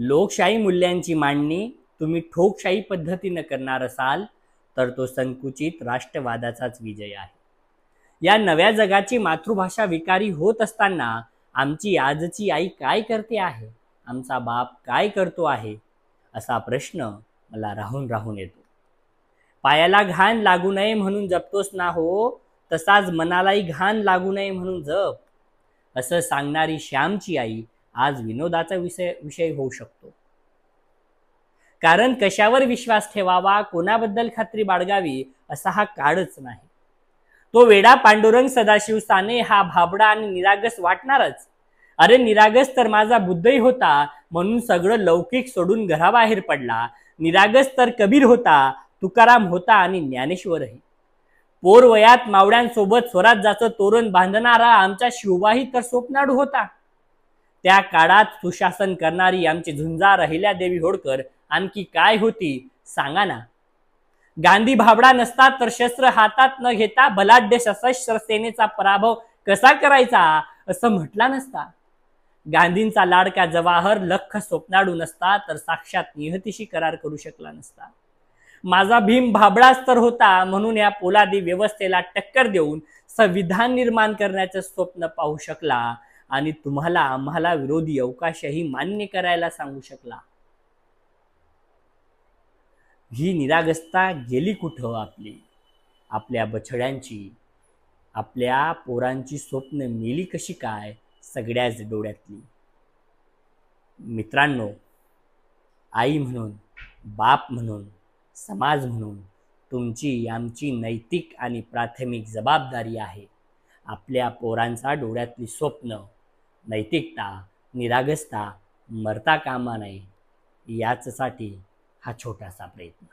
लोकशाही मूल्यांची मांडणी तुम्ही ठोकशाही पद्धतीनं करणार असाल तर तो संकुचित राष्ट्रवादाचाच विजय आहे। या नव्या जगाची मातृभाषा विकारी होत असताना आमची आजची आई काय करते आहे, आमचा बाप काय करतो आहे, असा प्रश्न मला राहून राहून येतो। पायाला घाण लागू नये म्हणून जपतोस ना हो, तसाच मनालाही घाण लागू नये म्हणून जप, असं सांगणारी श्यामची आई आज विनोदाचा विषय होऊ शकतो। कारण कशावर विश्वास ठेवावा, कोणाबद्दल खात्री बाळगावी असा हा काळच नाही। तो वेडा पांडुरंग सदाशिव साने हा भाबडा आणि निरागस वाटणारच। अरे निरागस तर माझा बुद्धही होता म्हणून सगळं लौकिक सोडून घराबाहेर पडला। निरागस तर कबीर होता, तुकाराम होता आणि ज्ञानेश्वरही। पोर वयात मावळ्यांसोबत स्वराज्याचं तोरण बांधणारा आमचा शिवबाही तर स्वप्नाडू होता। त्या काळात सुशासन करणारी आमची झुंजार अहिल्यादेवी होळकर आणखी काय होती सांगा ना। गांधी भाबडा नसता तर शस्त्र हातात न घेता बलाढ्य सशस्त्र सेनेचा पराभव कसा करायचा असं म्हटला नसता। गांधींचा लाडका जवाहर लख स्वप्नाडू नसता तर साक्षात निहतीशी करार करू शकला नसता। माझा भीम भाबडाच तर होता म्हणून या पोलादी व्यवस्थेला टक्कर देऊन संविधान निर्माण करण्याचं स्वप्न पाहू शकला आणि तुम्हाला आम्हाला विरोधी अवकाशही मान्य करायला सांगू शकला। ही निरागसता गेली कुठं आपली? आपल्या बछड्यांची, आपल्या पोरांची स्वप्न मेली कशी काय सगळ्याच डोळ्यातली। मित्रांनो, आई म्हणून, बाप म्हणून, समाज म्हणून तुमची आमची नैतिक आणि प्राथमिक जबाबदारी आहे आपल्या पोरांचा डोळ्यातली स्वप्न, नैतिकता, निरागसता मरता कामा नये याचसाठी हा छोटासा प्रयत्न।